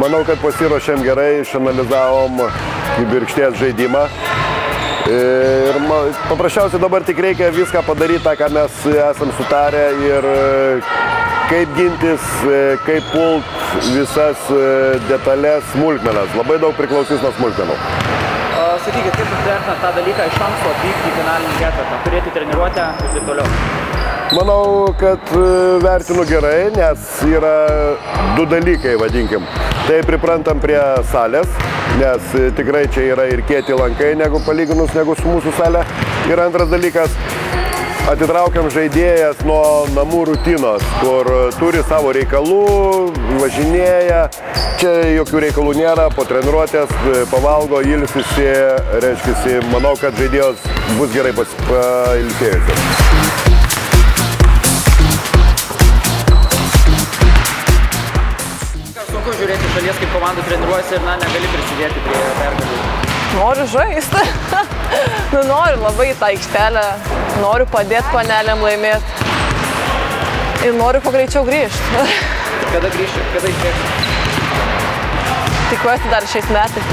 Manau, kad pasiruošėm gerai, išanalizavom Kibirkšties žaidimą. Ir paprasčiausiai dabar tik reikia viską padaryti, tą, ką mes esam sutarę ir kaip gintis, kaip pult visas detalės, smulkmenas. Labai daug priklausys nuo smulkmenų. Sakykit, kaip jūs vertinat tą dalyką iš anksto atvykti į finalinį ketvirtą, turėti treniruotę ir taip toliau? Manau, kad vertinu gerai, nes yra du dalykai, vadinkim. Tai priprantam prie salės, nes tikrai čia yra ir kieti lankai, palyginus negu su mūsų salė. Ir antras dalykas, atitraukiam žaidėjas nuo namų rutinos, kur turi savo reikalų, važinėja. Čia jokių reikalų nėra, po treniruotės pavalgo, ilsisi, reiškia, manau, kad žaidėjos bus gerai pailsėjusios. Sunku žiūrėti šalies, kaip komanda treniruojasi ir negali prisidėti prie pergalių. Noriu žaisti. Noriu labai tą aikštelę, noriu padėti panelėm laimėti ir noriu pagreičiau grįžti. Kada grįžti? Kada išbėgsi? Tikiuosi dar šiais metais.